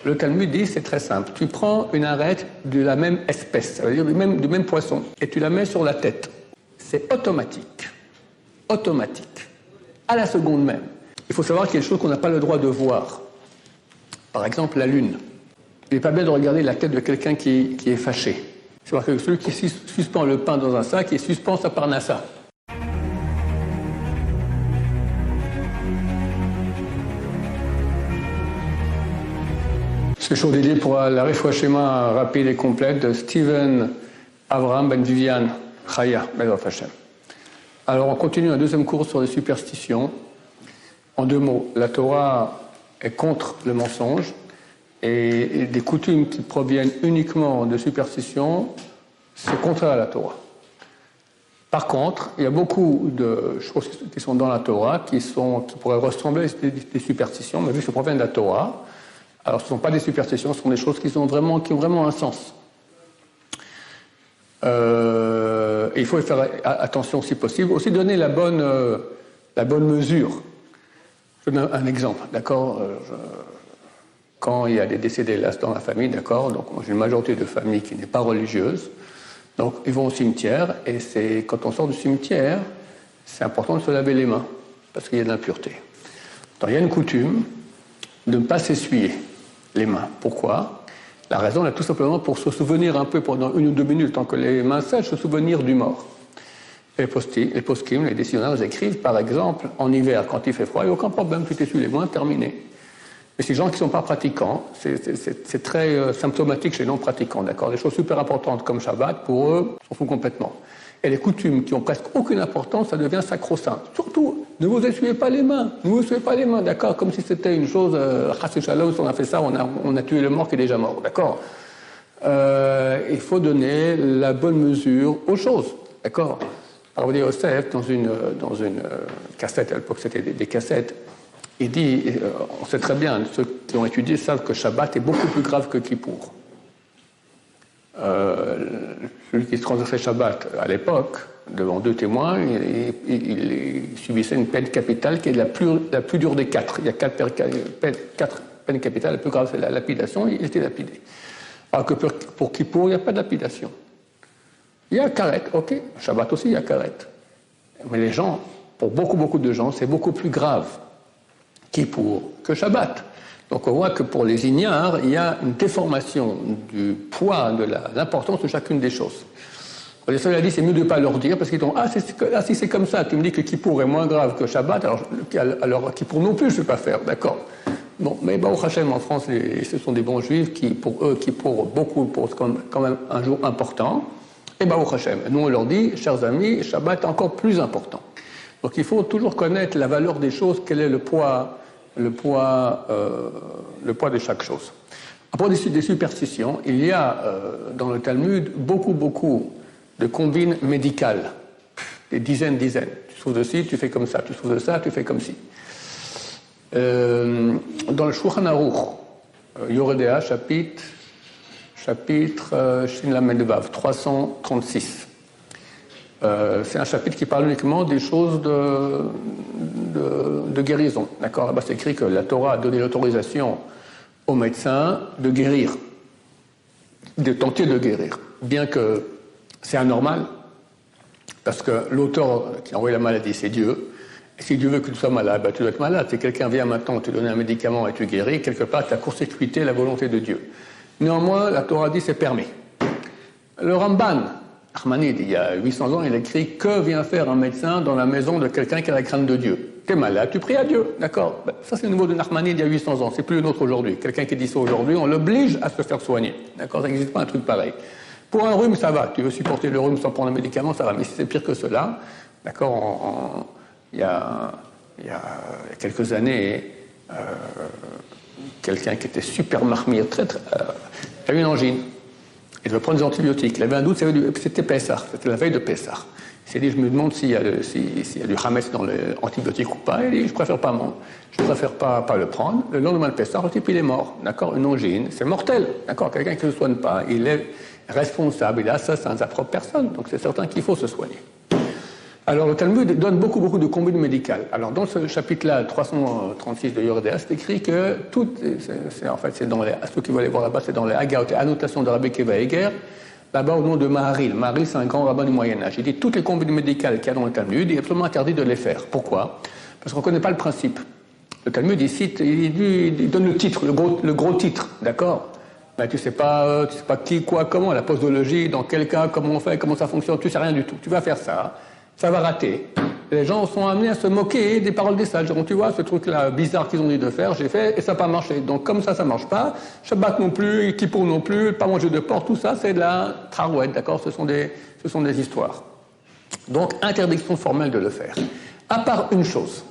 Le Talmud dit, c'est très simple. Tu prends une arête de la même espèce, ça veut dire du même poisson, et tu la mets sur la tête. C'est automatique. Automatique. À la seconde même. Il faut savoir qu'il y a des choses qu'on n'a pas le droit de voir. Par exemple, la lune. Il n'est pas bien de regarder la tête de quelqu'un qui est fâché. C'est-à-dire que celui qui suspend le pain dans un sac, il suspend sa parnassa. Je suis dédié pour la réfoua schéma rapide et complète de Steven Avraham Ben Vivian Chaya Bezrat Hashem. Alors on continue un deuxième cours sur les superstitions. En deux mots, la Torah est contre le mensonge et des coutumes qui proviennent uniquement de superstitions, c'est contraire à la Torah. Par contre, il y a beaucoup de choses qui sont dans la Torah qui pourraient ressembler à des superstitions, mais vu que ça provient de la Torah, alors ce ne sont pas des superstitions, ce sont des choses qui ont vraiment un sens. Et il faut faire attention si possible. Aussi donner la bonne mesure. Je donne un exemple, d'accord. Quand il y a des décédés là dans la famille, d'accord, donc j'ai une majorité de familles qui n'est pas religieuse, donc ils vont au cimetière, et quand on sort du cimetière, c'est important de se laver les mains, parce qu'il y a de l'impureté. Donc il y a une coutume de ne pas s'essuyer les mains. Pourquoi ? La raison est tout simplement pour se souvenir un peu pendant 1 ou 2 minutes, tant que les mains sèchent, se souvenir du mort. Les poskim, les décisionnaires écrivent, par exemple, en hiver, quand il fait froid, il n'y a aucun problème, tu t'essuies les mains, terminé. Mais ces gens qui ne sont pas pratiquants, c'est très symptomatique chez les non-pratiquants, d'accord ? Des choses super importantes comme Shabbat, pour eux, s'en foutent complètement. Et les coutumes qui ont presque aucune importance, ça devient sacro-saint. Surtout, ne vous essuyez pas les mains, d'accord ? Comme si c'était une chose, Chas Shalom, si on a fait ça, on a tué le mort qui est déjà mort, d'accord ? Il faut donner la bonne mesure aux choses, d'accord ? Alors, Yosef, dans une cassette, à l'époque c'était des cassettes, il dit, on sait très bien, ceux qui ont étudié savent que Shabbat est beaucoup plus grave que Kippour. Celui qui se transgressait Shabbat à l'époque, devant 2 témoins, il subissait une peine capitale qui est la plus dure des 4. Il y a 4 peines capitales, la plus grave c'est la lapidation, il était lapidé. Alors que pour Kippour, il n'y a pas de lapidation. Il y a karet, ok, Shabbat aussi il y a karet. Mais les gens, pour beaucoup de gens, c'est beaucoup plus grave Kippour que Shabbat. Donc on voit que pour les ignares, il y a une déformation du poids, de l'importance de chacune des choses. Les seuls a dit c'est mieux de ne pas leur dire, parce qu'ils disent si c'est comme ça, tu me dis que Kippour est moins grave que Shabbat, alors Kippour non plus je ne vais pas faire, d'accord. Bon, mais Baruch Hashem en France, ce sont des bons juifs qui, pour eux, Kippour posent quand même un jour important. Et Baruch Hashem. Nous on leur dit, chers amis, Shabbat est encore plus important. Donc il faut toujours connaître la valeur des choses, quel est le poids de chaque chose. À propos des superstitions, il y a dans le Talmud beaucoup de combines médicales, des dizaines. Tu souffres de ci, tu fais comme ça, tu souffres de ça, tu fais comme ci. Dans le Shulchan Aruch, Yoredea, chapitre Shin Lamed Vav, 336. C'est un chapitre qui parle uniquement des choses de guérison. D'accord ? Là-bas, c'est écrit que la Torah a donné l'autorisation aux médecins de guérir, de tenter de guérir. Bien que c'est anormal, parce que l'auteur qui a envoyé la maladie, c'est Dieu. Et si Dieu veut que tu sois malade, tu dois être malade. Si quelqu'un vient maintenant te donner un médicament et tu guéris, quelque part, tu as court-circuité la volonté de Dieu. Néanmoins, la Torah dit c'est permis. Le Ramban, Ahmanide, il y a 800 ans, il écrit « Que vient faire un médecin dans la maison de quelqu'un qui a la crainte de Dieu ?» T'es malade, tu pries à Dieu, d'accord. Ça, c'est le niveau de Ahmanide il y a 800 ans, c'est plus le nôtre aujourd'hui. Quelqu'un qui dit ça aujourd'hui, on l'oblige à se faire soigner, d'accord. Ça n'existe pas un truc pareil. Pour un rhume, ça va, tu veux supporter le rhume sans prendre un médicament, ça va. Mais si c'est pire que cela, d'accord, il y a quelques années, quelqu'un qui était super marmire, a eu une angine. Il devait prendre des antibiotiques. Il avait un doute, c'était Pessah, c'était la veille de Pessah. Il s'est dit, je me demande s'il y a du Hametz dans l'antibiotique ou pas. Il dit, je préfère pas le prendre. Le lendemain de Pessah, le type, il est mort. D'accord, une angine, c'est mortel. D'accord, quelqu'un qui ne se soigne pas, il est responsable. Il est assassin de sa propre personne. Donc c'est certain qu'il faut se soigner. Alors, le Talmud donne beaucoup de combines médicales. Alors, dans ce chapitre-là, 336 de Yordéa, c'est écrit que tout, c'est dans les, ceux qui veulent aller voir là-bas, c'est dans les Haggaot et annotations de Rabbi Akiva Eger, là-bas au nom de Maharil. Maharil, c'est un grand rabbin du Moyen-Âge. Il dit toutes les combines médicales qu'il y a dans le Talmud, il est absolument interdit de les faire. Pourquoi? Parce qu'on ne connaît pas le principe. Le Talmud, il cite, il donne le titre, le gros titre, d'accord? Mais tu sais pas qui, quoi, comment, la posologie, dans quel cas, comment on fait, comment ça fonctionne, tu sais rien du tout. Tu vas faire ça. Ça va rater. Les gens sont amenés à se moquer des paroles des sages. Donc, tu vois, ce truc-là bizarre qu'ils ont dit de faire, j'ai fait et ça n'a pas marché. Donc, comme ça marche pas, Shabbat non plus, Kippour non plus, pas manger de porc, tout ça, c'est de la trarouette, d'accord? Ce sont des histoires. Donc, interdiction formelle de le faire. À part une chose.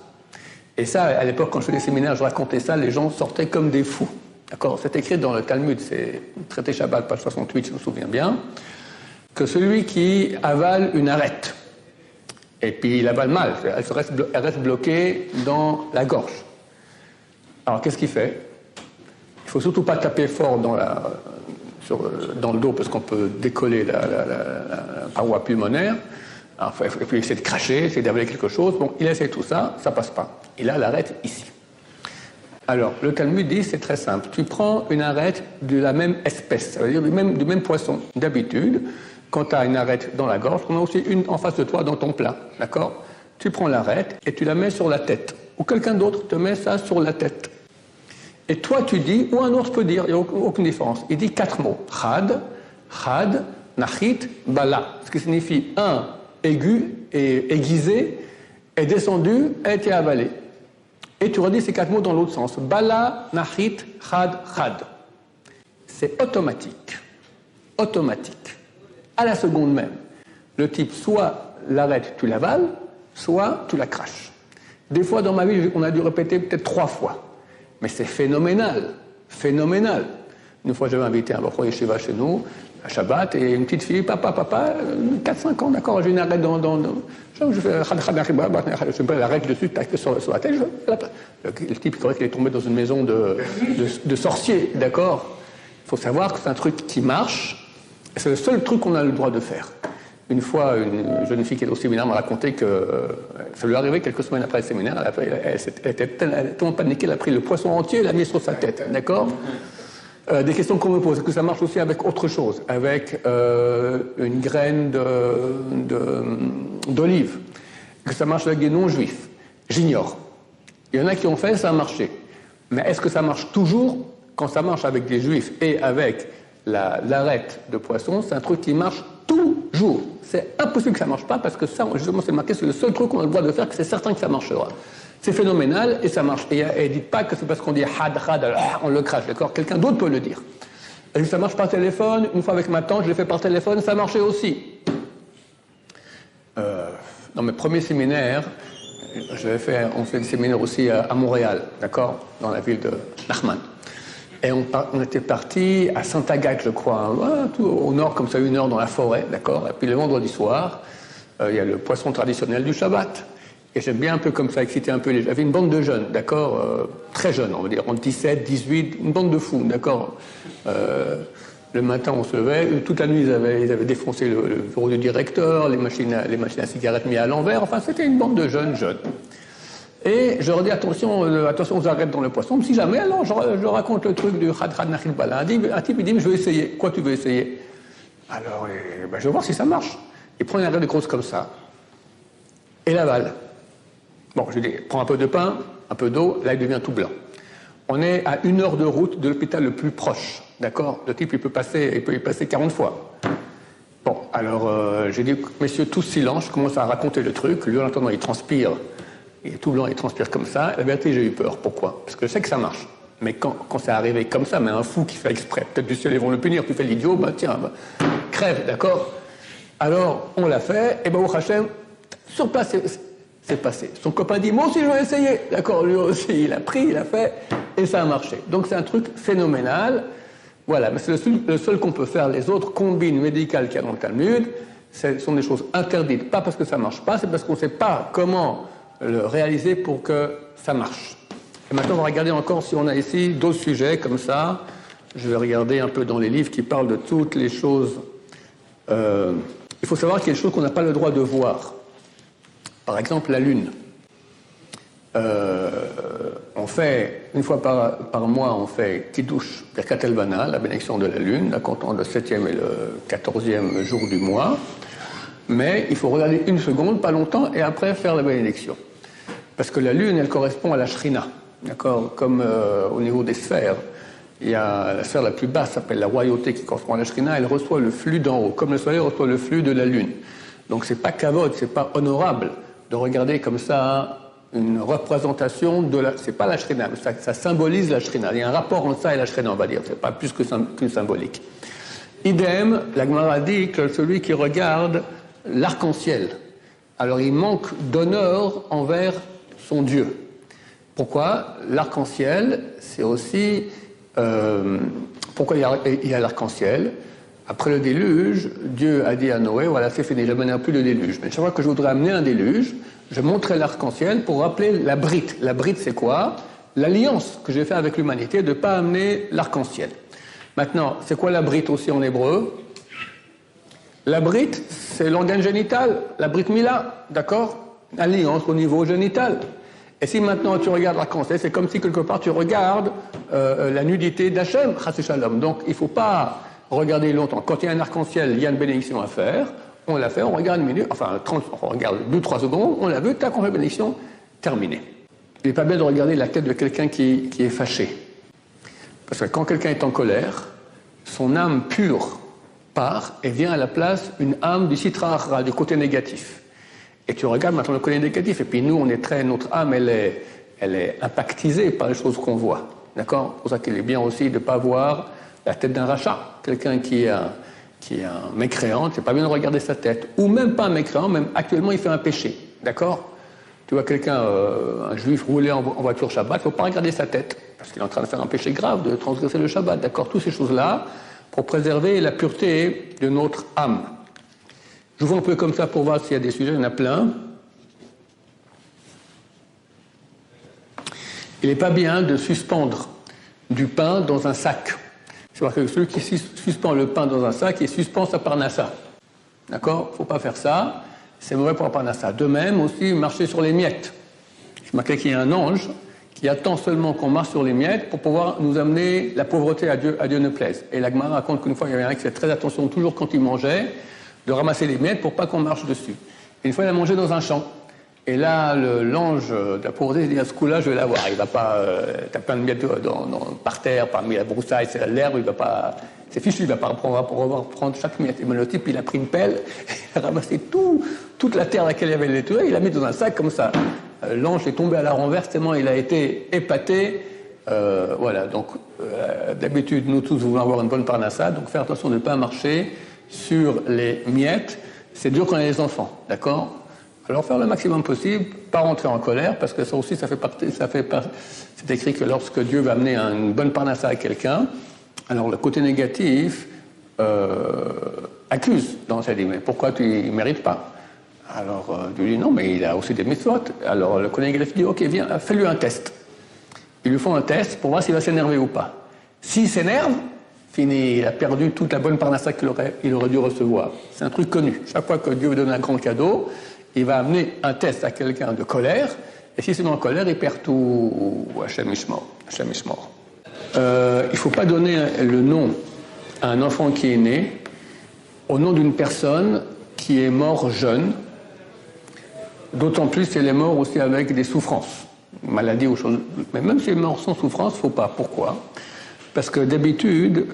Et ça, à l'époque, quand je faisais des séminaires, je racontais ça, les gens sortaient comme des fous. D'accord? C'est écrit dans le Talmud, c'est traité Shabbat, page 68, je me souviens bien, que celui qui avale une arête, et puis il avale mal, elle reste bloquée dans la gorge. Alors qu'est-ce qu'il fait? Il ne faut surtout pas taper fort dans le dos parce qu'on peut décoller la paroi pulmonaire. Alors, il faut essayer de cracher, essayer d'avaler quelque chose. Bon, il essaie tout ça, ça passe pas. Il a l'arête ici. Alors, le Talmud dit, c'est très simple. Tu prends une arête de la même espèce, ça veut dire du même poisson. D'habitude, quand tu as une arête dans la gorge, on a aussi une en face de toi dans ton plat, d'accord? Tu prends l'arête et tu la mets sur la tête. Ou quelqu'un d'autre te met ça sur la tête. Et toi, tu dis, ou un autre peut dire, il n'y a aucune différence. Il dit 4 mots. Chad, nachit, bala. Ce qui signifie un aigu et aiguisé, est descendu, a été avalé. Et tu redis ces 4 mots dans l'autre sens. Bala, nachit, chad. C'est automatique. Automatique. À la seconde même. Le type, soit l'arrête, tu l'avales, soit tu la craches. Des fois, dans ma vie, on a dû répéter peut-être 3 fois. Mais c'est phénoménal. Phénoménal. Une fois, j'avais invité un Bachor Yeshiva chez nous, à Shabbat, et une petite fille, papa, 4-5 ans, d'accord, j'ai une arête je fais l'arrête dessus, tac, sur la tête, le type, il croyait qu'il est tombé dans une maison de sorciers, d'accord? Il faut savoir que c'est un truc qui marche, et c'est le seul truc qu'on a le droit de faire. Une fois, une jeune fille qui était au séminaire m'a raconté que ça lui est arrivé quelques semaines après le séminaire, elle était tellement paniquée, elle a pris le poisson entier et l'a mis sur sa tête, d'accord? Des questions qu'on me pose, est-ce que ça marche aussi avec autre chose, avec une graine d'olive, que ça marche avec des non-juifs? J'ignore. Il y en a qui ont fait, ça a marché. Mais est-ce que ça marche toujours? Quand ça marche avec des juifs et avec l'arête de poisson, c'est un truc qui marche toujours. C'est impossible que ça ne marche pas parce que ça, justement, c'est marqué, c'est le seul truc qu'on a le droit de faire, que c'est certain que ça marchera. C'est phénoménal et ça marche. Et dites pas que c'est parce qu'on dit had, on le crache, d'accord? Quelqu'un d'autre peut le dire. Et ça marche par téléphone. Une fois avec ma tante, je l'ai fait par téléphone, ça marchait aussi. Dans mes premiers séminaires, on fait des séminaires aussi à Montréal, d'accord? Dans la ville de Nachman. Et on était parti à Saint-Agathe, je crois, tout au nord, comme ça, 1 heure dans la forêt, d'accord? Et puis le vendredi soir, il y a le poisson traditionnel du Shabbat. Et j'aime bien un peu comme ça, exciter un peu les gens. J'avais une bande de jeunes, d'accord, très jeunes, on va dire, entre 17, 18, une bande de fous, d'accord. Le matin, on se levait, toute la nuit, ils avaient défoncé le bureau du directeur, les machines à cigarettes mises à l'envers, enfin, c'était une bande de jeunes. Et je leur dis, attention aux arêtes dans le poisson. Si jamais, alors, je raconte le truc du Khad Nachil Bala. Un type, il dit, mais je vais essayer. Quoi, tu veux essayer? Alors, je vais voir si ça marche. Il prend une arête grosse comme ça, et l'avale. Bon, je lui dis, prends un peu de pain, un peu d'eau, là il devient tout blanc. On est à 1 heure de route de l'hôpital le plus proche, d'accord? Le type, il peut y passer 40 fois. Bon, alors j'ai dit, messieurs, tous silence, je commence à raconter le truc. Lui, en attendant, il transpire, il est tout blanc, il transpire comme ça. La vérité, j'ai eu peur. Pourquoi? Parce que je sais que ça marche. Mais quand c'est arrivé comme ça, mais un fou qui fait exprès, peut-être du ciel, ils vont le punir, tu fais l'idiot, crève, d'accord? Alors, on l'a fait, et au Hachem, sur place, c'est passé. Son copain dit, moi aussi je vais essayer. D'accord, lui aussi, il a pris, il a fait, et ça a marché. Donc c'est un truc phénoménal. Voilà, mais c'est le seul qu'on peut faire. Les autres combines médicales qu'il y a dans le Talmud, ce sont des choses interdites. Pas parce que ça ne marche pas, c'est parce qu'on ne sait pas comment le réaliser pour que ça marche. Et maintenant, on va regarder encore si on a ici d'autres sujets comme ça. Je vais regarder un peu dans les livres qui parlent de toutes les choses. Il faut savoir qu'il y a des choses qu'on n'a pas le droit de voir. Par exemple, la lune. On fait, une fois par mois, on fait Kiddush Birkat Elvana, la bénédiction de la lune, la comptant le 7e et le 14e jour du mois. Mais il faut regarder une seconde, pas longtemps, et après faire la bénédiction. Parce que la lune, elle correspond à la Shrina. D'accord? Comme au niveau des sphères, il y a la sphère la plus basse, s'appelle la royauté, qui correspond à la Shrina, elle reçoit le flux d'en haut, comme le soleil reçoit le flux de la lune. Donc c'est pas kavod, c'est pas honorable de regarder comme ça une représentation de la... C'est pas la Shrina, mais ça symbolise la Shrina. Il y a un rapport entre ça et la Shrina, on va dire. C'est pas plus qu'une symbolique. Idem, la Gemara dit que celui qui regarde l'arc-en-ciel, alors il manque d'honneur envers son Dieu. Pourquoi? L'arc-en-ciel, c'est aussi... pourquoi il y a l'arc-en-ciel? Après le déluge, Dieu a dit à Noé, voilà, c'est fini, je n'amènerai plus le déluge. Mais chaque fois que je voudrais amener un déluge, je montrais l'arc-en-ciel pour rappeler la brite. La brite, c'est quoi? L'alliance que j'ai faite avec l'humanité de ne pas amener l'arc-en-ciel. Maintenant, c'est quoi la brite aussi en hébreu? La brite, c'est l'organe génital, la brite mila, d'accord? Alliance au niveau génital. Et si maintenant tu regardes l'arc-en-ciel, c'est comme si quelque part tu regardes la nudité d'Hachem, chas shalom. Donc il ne faut pas regarder longtemps. Quand il y a un arc-en-ciel, il y a une bénédiction à faire. On l'a fait, on regarde une minute, enfin 30, on regarde 2-3 secondes, on l'a vu, tac, on fait la bénédiction, terminé. Il n'est pas bien de regarder la tête de quelqu'un qui est fâché. Parce que quand quelqu'un est en colère, son âme pure part et vient à la place une âme du sitra achra, du côté négatif. Et tu regardes maintenant le côté négatif, et puis nous, notre âme, elle est impactisée par les choses qu'on voit. D'accord? C'est pour ça qu'il est bien aussi de ne pas voir la tête d'un rachat. Quelqu'un qui est un mécréant, c'est pas bien de regarder sa tête. Ou même pas un mécréant, même actuellement, il fait un péché. D'accord? Tu vois quelqu'un, un juif rouler en voiture Shabbat, il ne faut pas regarder sa tête, parce qu'il est en train de faire un péché grave, de transgresser le Shabbat. D'accord? Toutes ces choses-là, pour préserver la pureté de notre âme. Je vous vois un peu comme ça pour voir s'il y a des sujets, il y en a plein. Il n'est pas bien de suspendre du pain dans un sac. C'est-à-dire que celui qui suspend le pain dans un sac, il suspend sa parnassa. D'accord? Il ne faut pas faire ça. C'est mauvais pour la parnassa. De même aussi, marcher sur les miettes. Je marquais qu'il y a un ange qui attend seulement qu'on marche sur les miettes pour pouvoir nous amener la pauvreté à Dieu ne plaise. Et la Gemara raconte qu'une fois, il y avait un qui faisait très attention toujours quand il mangeait, de ramasser les miettes pour pas qu'on marche dessus. Et une fois, il a mangé dans un champ. Et là, l'ange de la pauvreté, il dit, à ce coup-là, je vais l'avoir. Il va pas... t'as plein de miettes par terre, parmi la broussaille, c'est l'herbe, il va pas... C'est fichu, il va pas prendre chaque miette. Et ben, le type, il a pris une pelle, il a ramassé toute la terre à laquelle il y avait les toits, il l'a mis dans un sac comme ça. L'ange est tombé à la renverse, tellement il a été épaté. Voilà, donc d'habitude, nous tous voulons avoir une bonne parnassa, donc faire attention de ne pas marcher sur les miettes. C'est dur quand on a des enfants, d'accord? Alors faire le maximum possible, pas rentrer en colère, parce que ça aussi, c'est écrit que lorsque Dieu va amener une bonne parnassa à quelqu'un, alors le côté négatif accuse dans sa dit, mais pourquoi tu ne mérites pas? Alors Dieu dit non, mais il a aussi des mitzvot. Alors le côté négatif dit, ok, viens, fais-lui un test. Ils lui font un test pour voir s'il va s'énerver ou pas. S'il s'énerve, fini, il a perdu toute la bonne parnassa qu'il aurait dû recevoir. C'est un truc connu. Chaque fois que Dieu lui donne un grand cadeau, il va amener un test à quelqu'un de colère, et si c'est en colère, il perd tout. Hachem Ishmor. Il ne faut pas donner le nom à un enfant qui est né au nom d'une personne qui est mort jeune, d'autant plus si elle est morte aussi avec des souffrances, maladie ou choses. Mais même si elle est morte sans souffrance, il ne faut pas. Pourquoi? Parce que d'habitude,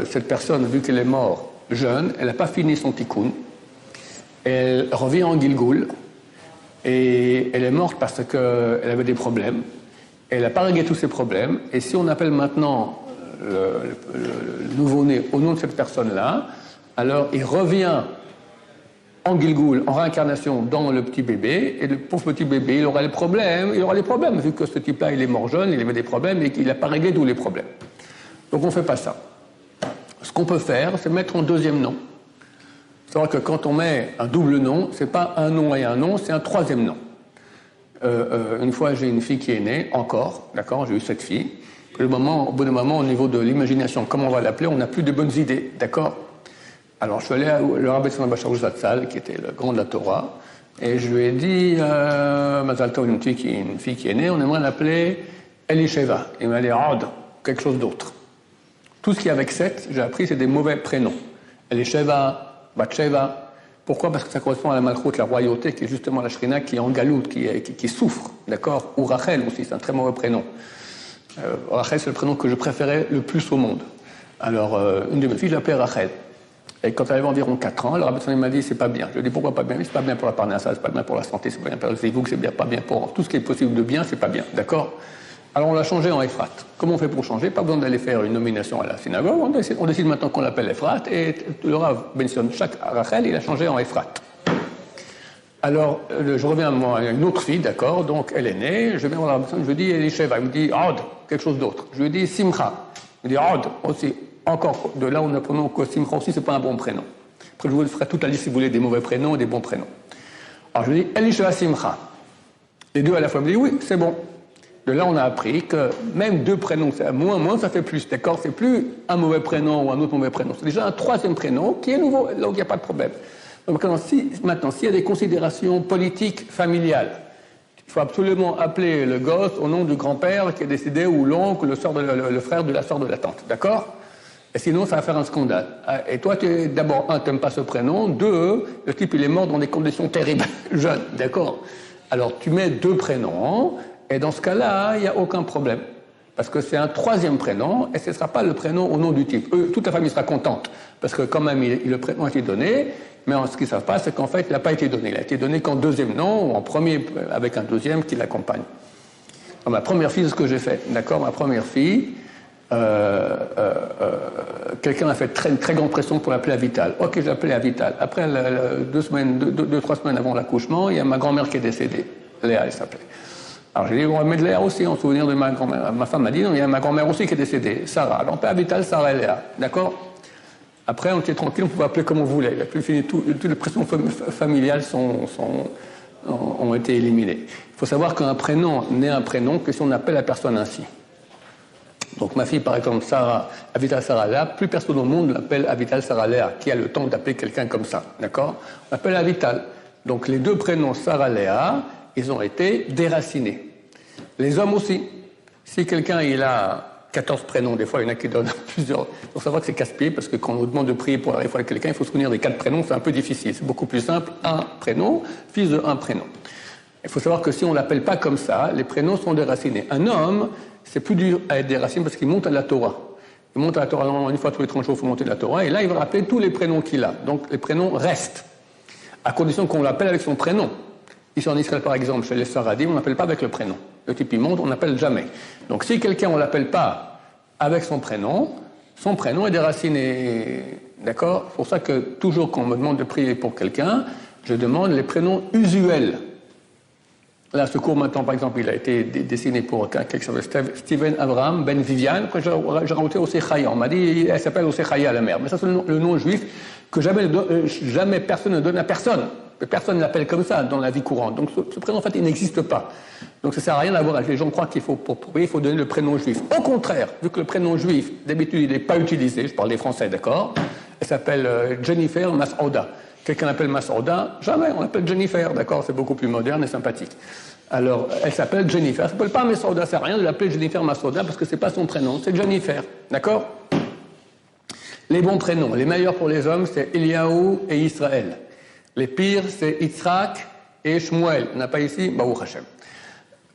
cette personne, vu qu'elle est morte jeune, elle n'a pas fini son tikkun, elle revient en Gilgoul, et elle est morte parce qu'elle avait des problèmes. Elle n'a pas réglé tous ses problèmes, et si on appelle maintenant le nouveau-né au nom de cette personne-là, alors il revient en Gilgoul, en réincarnation dans le petit bébé, et le pauvre petit bébé, il aura les problèmes, vu que ce type-là, il est mort jeune, il avait des problèmes, et qu'il n'a pas réglé tous les problèmes. Donc on ne fait pas ça. Ce qu'on peut faire, c'est mettre un deuxième nom. C'est-à-dire que quand on met un double nom, c'est pas un nom et un nom, c'est un troisième nom. Une fois, j'ai une fille qui est née, encore, d'accord, j'ai eu cette fille. Puis au bout d'un moment, au niveau de l'imagination, comment on va l'appeler, on n'a plus de bonnes idées, d'accord? Alors je suis allé à le Rabbi Tzemach Bachar Zatzal, qui était le grand de la Torah, Et je lui ai dit, Mazal Tov, une fille qui est née, on aimerait l'appeler Elisheva. Il m'a dit, Od, quelque chose d'autre. Tout ce qui est avec 7, j'ai appris, c'est des mauvais prénoms. Elisheva, Batsheva. Pourquoi? Parce que ça correspond à la Malchut, la royauté, qui est justement la Shrina, qui est en galoute, qui souffre, d'accord? Ou Rachel aussi, c'est un très mauvais prénom. Rachel, c'est le prénom que je préférais le plus au monde. Alors, une de mes filles, je l'appelais Rachel. Et quand elle avait environ 4 ans, le Rabbi Tzvi m'a dit, c'est pas bien. Je lui ai dit, pourquoi pas bien? C'est pas bien pour la parnassa, c'est pas bien pour la santé, c'est pas bien pour le zévouk, c'est pas bien pour tout ce qui est possible de bien, c'est pas bien, d'accord? Alors on l'a changé en Ephrat. Comment on fait pour changer? Pas besoin d'aller faire une nomination à la synagogue, on décide maintenant qu'on l'appelle Ephrat, et le Rav mentionne chaque Rachel, il a changé en Ephrat. Alors, je reviens à une autre fille, d'accord, donc elle est née, je viens voir la personne, je lui dis Elisheva, il me dit Od, quelque chose d'autre. Je lui dis Simcha, il me dit Od aussi. Encore, de là où nous apprenons que Simcha aussi, c'est pas un bon prénom. Après, je vous ferai toute la liste si vous voulez des mauvais prénoms et des bons prénoms. Alors, je lui dis Elisheva Simcha. Les deux à la fois me disent oui, c'est bon. De là, on a appris que même 2 prénoms, moins, ça fait plus, d'accord? C'est plus un mauvais prénom ou un autre mauvais prénom. C'est déjà un 3e prénom qui est nouveau, donc il n'y a pas de problème. Donc maintenant, s'il y a des considérations politiques, familiales, il faut absolument appeler le gosse au nom du grand-père qui est décédé, ou l'oncle, le frère de la sœur de la tante, d'accord? Et sinon, ça va faire un scandale. Et toi, d'abord, tu n'aimes pas ce prénom, 2, le type, il est mort dans des conditions terribles, jeune, d'accord? Alors, tu mets 2 prénoms, et dans ce cas-là, il n'y a aucun problème. Parce que c'est un 3e prénom, et ce ne sera pas le prénom au nom du type. Toute la famille sera contente, parce que quand même, le prénom a été donné, mais ce qu'ils ne savent pas, c'est qu'en fait, il n'a pas été donné. Il a été donné qu'en 2e nom, ou en premier, avec un 2e qui l'accompagne. Ma première fille, c'est ce que j'ai fait, d'accord? Ma première fille, quelqu'un a fait très grande pression pour l'appeler Avital. Ok, je l'ai appelée Avital. Après, 3 semaines avant l'accouchement, il y a ma grand-mère qui est décédée. Léa, elle s'appelait. Alors j'ai dit, on va mettre Léa aussi en souvenir de ma grand-mère. Ma femme m'a dit, non, il y a ma grand-mère aussi qui est décédée, Sarah. Alors on peut Avital, Sarah et Léa, d'accord? Après, on était tranquille, on pouvait appeler comme on voulait. Il a plus fini, toutes les pressions familiales ont été éliminées. Il faut savoir qu'un prénom n'est un prénom que si on appelle la personne ainsi. Donc ma fille, par exemple, Sarah, Avital Sarah Léa, plus personne au monde l'appelle Avital Sarah Léa, qui a le temps d'appeler quelqu'un comme ça, d'accord? On appelle Avital. Donc les 2 prénoms Sarah Léa, ils ont été déracinés. Les hommes aussi. Si quelqu'un il a 14 prénoms, des fois il y en a qui donnent plusieurs. Il faut savoir que c'est casse-pied, parce que quand on nous demande de prier pour arriver à quelqu'un, il faut se souvenir des 4 prénoms, c'est un peu difficile. C'est beaucoup plus simple, un prénom, fils de un prénom. Il faut savoir que si on ne l'appelle pas comme ça, les prénoms sont déracinés. Un homme, c'est plus dur à être déraciné parce qu'il monte à la Torah. Il monte à la Torah, normalement, une fois tous les 30 jours, il faut monter à la Torah, et là il va rappeler tous les prénoms qu'il a. Donc les prénoms restent, à condition qu'on l'appelle avec son prénom. Ici en Israël, par exemple, chez les Saradim, on n'appelle pas avec le prénom. Le type, il monte, on n'appelle jamais. Donc si quelqu'un, on ne l'appelle pas avec son prénom est déraciné. D'accord? C'est pour ça que toujours quand on me demande de prier pour quelqu'un, je demande les prénoms usuels. Là, ce cours maintenant, par exemple, il a été dessiné pour quelqu'un qui s'appelle Steven Abraham Ben Viviane. Après, j'ai rajouté Osechaya. On m'a dit, elle s'appelle Osechaya, la mère. Mais ça, c'est le nom juif que jamais personne ne donne à personne. Personne ne l'appelle comme ça dans la vie courante. Donc ce prénom, en fait, il n'existe pas. Donc ça ne sert à rien d'avoir. Les gens croient qu'il faut, pour prier, il faut donner le prénom juif. Au contraire, vu que le prénom juif, d'habitude, il n'est pas utilisé, je parle des Français, d'accord? Elle s'appelle Jennifer Masouda. Quelqu'un l'appelle Masouda, jamais, on l'appelle Jennifer, d'accord? C'est beaucoup plus moderne et sympathique. Alors, elle s'appelle Jennifer. Elle ne s'appelle pas Masouda, ça ne sert à rien de l'appeler Jennifer Masouda parce que ce n'est pas son prénom, c'est Jennifer, d'accord? Les bons prénoms, les meilleurs pour les hommes, c'est Eliaou et Israël. Les pires, c'est Yitzhak et Shmuel. On n'a pas ici, Baruch Hashem.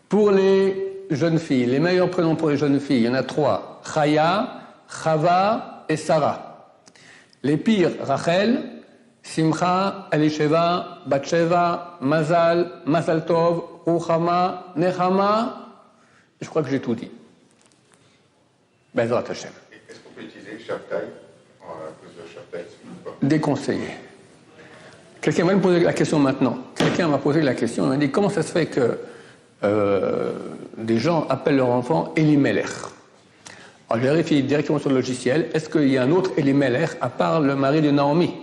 Pour les jeunes filles, les meilleurs prénoms pour les jeunes filles, il y en a 3. Chaya, Chava et Sarah. Les pires, Rachel, Simcha, Elisheva, Batsheva, Mazal, Mazal Tov, Ruchama, Nechama. Je crois que j'ai tout dit. Bezrat Hashem. Est-ce qu'on peut utiliser Shabtai à cause de Shabtai? Déconseillé. Quelqu'un va me poser la question maintenant. Quelqu'un m'a posé la question, il m'a dit comment ça se fait que des gens appellent leur enfant Elimelech. Alors je vérifie directement sur le logiciel, est-ce qu'il y a un autre Elimelech à part le mari de Naomi?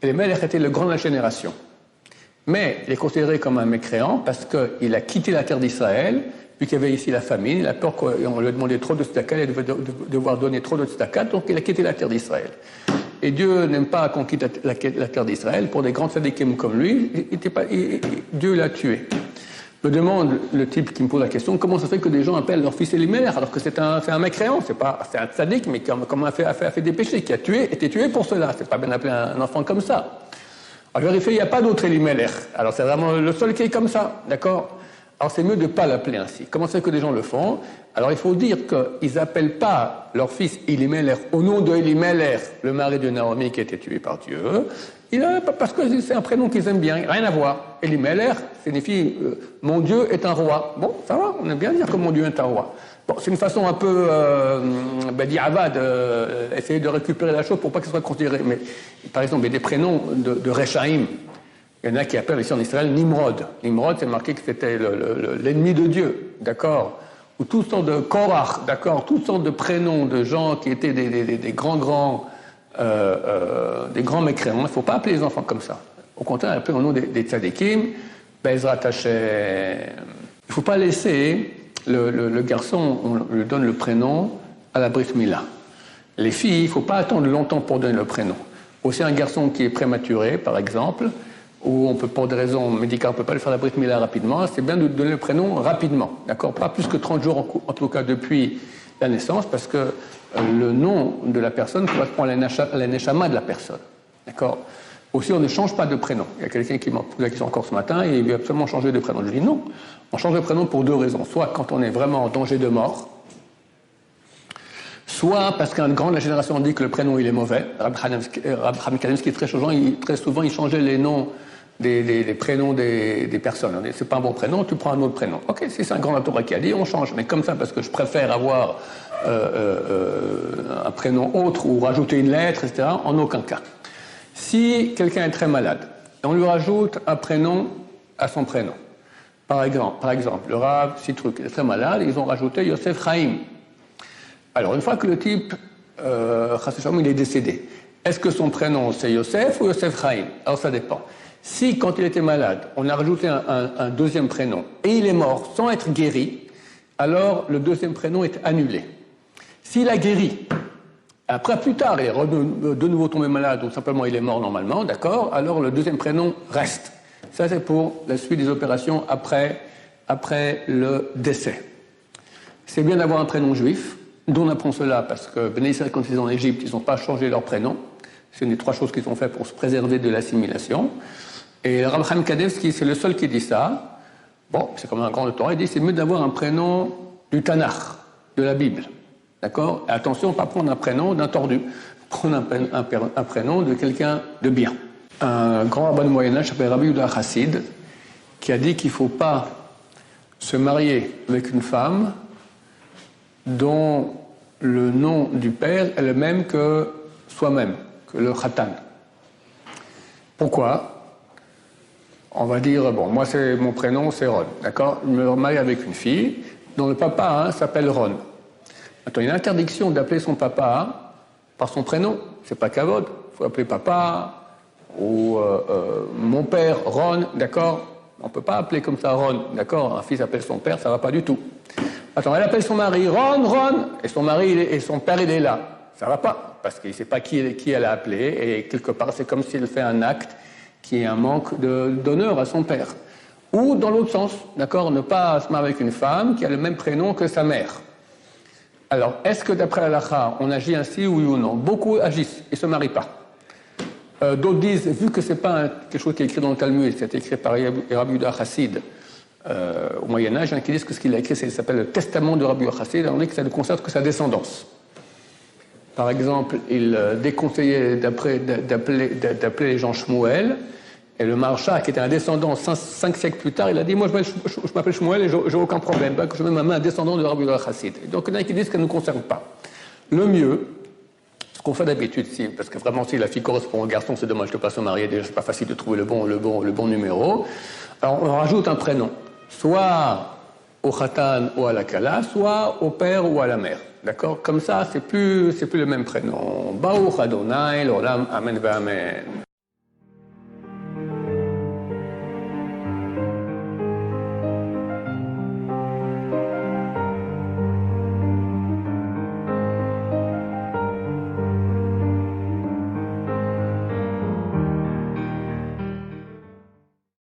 Elimelech était le grand de la génération. Mais il est considéré comme un mécréant parce qu'il a quitté la terre d'Israël, vu qu'il y avait ici la famine, il a peur qu'on lui demandait trop de tzedaka, il devait devoir donner trop de tzedaka, donc il a quitté la terre d'Israël. Et Dieu n'aime pas qu'on quitte la terre d'Israël. Pour des grands tzadikim comme lui, Dieu l'a tué. Me demande le type qui me pose la question, comment ça fait que des gens appellent leur fils Elimelech alors que c'est un mécréant, c'est un tzadik, mais comment a fait des péchés, qui a été tué pour cela. C'est pas bien d'appeler un enfant comme ça. Alors vérifier, il n'y a pas d'autre Elimelech. Alors c'est vraiment le seul qui est comme ça, d'accord? Alors c'est mieux de ne pas l'appeler ainsi. Comment c'est que des gens le font? Alors il faut dire qu'ils n'appellent pas leur fils Elimelech au nom de Elimelech, le mari de Naomi qui a été tué par Dieu. Parce que c'est un prénom qu'ils aiment bien, rien à voir. Elimelech signifie mon Dieu est un roi. Bon, ça va, on aime bien dire que mon Dieu est un roi. Bon, c'est une façon un peu diavad, essayer de récupérer la chose pour pas que ce soit considéré. Mais par exemple, il y a des prénoms de Rechaim. Il y en a qui appellent ici en Israël Nimrod. Nimrod, c'est marqué que c'était l'ennemi de Dieu, d'accord? Ou toutes sortes de Korach, d'accord? Toutes sortes de prénoms de gens qui étaient des grands mécréants. Il ne faut pas appeler les enfants comme ça. Au contraire, appeler au nom des tzadikim, Bezrat Hashem. Il ne faut pas laisser le garçon, on lui donne le prénom à la brit mila. Les filles, il ne faut pas attendre longtemps pour donner le prénom. Aussi un garçon qui est prématuré, par exemple, où on peut, pour des raisons médicales, on ne peut pas lui faire la brit mila rapidement, c'est bien de donner le prénom rapidement, d'accord? Pas plus que 30 jours, en tout cas depuis la naissance, parce que le nom de la personne correspond à la neshama de la personne, d'accord? Aussi, on ne change pas de prénom. Il y a quelqu'un qui m'a posé la question encore ce matin, et il veut absolument changer de prénom. Je dis non, on change de prénom pour deux raisons. Soit quand on est vraiment en danger de mort, soit parce qu'un grand de la génération dit que le prénom il est mauvais. Rab Chaim Kanievsky, très souvent, il changeait les noms des prénoms des personnes. On dit, c'est pas un bon prénom, tu prends un autre prénom. Ok, si c'est un grand Torah qui a dit, on change. Mais comme ça, parce que je préfère avoir un prénom autre ou rajouter une lettre, etc., en aucun cas. Si quelqu'un est très malade, on lui rajoute un prénom à son prénom. Par exemple, le Rav Sitruk est très malade, ils ont rajouté Yosef Chaim. Alors, une fois que le type, il est décédé, est-ce que son prénom c'est Yosef ou Yosef Chaim? Alors, ça dépend. Si, quand il était malade, on a rajouté un deuxième prénom et il est mort sans être guéri, alors le deuxième prénom est annulé. S'il a guéri, après, plus tard, il est de nouveau tombé malade ou simplement il est mort normalement, d'accord? Alors, le deuxième prénom reste. Ça, c'est pour la suite des opérations après le décès. C'est bien d'avoir un prénom juif. D'où on apprend cela parce que Béné Israël, quand ils sont en Égypte, ils n'ont pas changé leur prénom. C'est une des trois choses qu'ils ont fait pour se préserver de l'assimilation. Et Rab Chaim Kanievsky, c'est le seul qui dit ça. Bon, c'est comme un grand auteur, il dit c'est mieux d'avoir un prénom du Tanakh, de la Bible. D'accord? Et attention, pas prendre un prénom d'un tordu. Prendre un prénom de quelqu'un de bien. Un grand rabbin du Moyen-Âge s'appelle Rabbi Yehuda Chassid, qui a dit qu'il ne faut pas se marier avec une femme dont le nom du père est le même que soi-même, que le khatan. Pourquoi? On va dire, bon, moi mon prénom c'est Ron, d'accord? Je me marie avec une fille dont le papa s'appelle Ron. Maintenant, il y a une interdiction d'appeler son papa par son prénom, c'est pas kavod, il faut appeler papa ou mon père Ron, d'accord? On ne peut pas appeler comme ça Ron, d'accord? Un fils appelle son père, ça ne va pas du tout. Attends, elle appelle son mari Ron, et son mari et son père il est là. Ça ne va pas, parce qu'il ne sait pas qui elle a appelé, et quelque part c'est comme s'il fait un acte qui est un manque d'honneur à son père. Ou dans l'autre sens, d'accord, ne pas se marier avec une femme qui a le même prénom que sa mère. Alors, est-ce que d'après l'halakha, on agit ainsi, oui ou non? Beaucoup agissent, ils ne se marient pas. D'autres disent, vu que ce n'est pas quelque chose qui est écrit dans le Talmud, c'est écrit par Rabbi Yehuda Chassid au Moyen-Âge, il y en a qui disent que ce qu'il a écrit, ça s'appelle le testament de Rabbi Yehuda Chassid, on dit que ça ne concerne que sa descendance. Par exemple, il déconseillait d'appeler les gens Shmuel, et le Maharsha, qui était un descendant 5 siècles plus tard, il a dit, moi je m'appelle Shmuel et j'ai aucun problème, que je mets ma main un descendant de Rabbi Yehuda Chassid. Donc il y en a qui disent que ça ne nous concerne pas. Le mieux, ce qu'on fait d'habitude, parce que vraiment si la fille correspond au garçon, c'est dommage de ne pas se marier, déjà c'est pas facile de trouver le bon numéro. Alors on rajoute un prénom, soit au khatan ou à la kala, soit au père ou à la mère. D'accord? Comme ça, c'est plus le même prénom. Baruch Adonai, l'olam, amen, amen.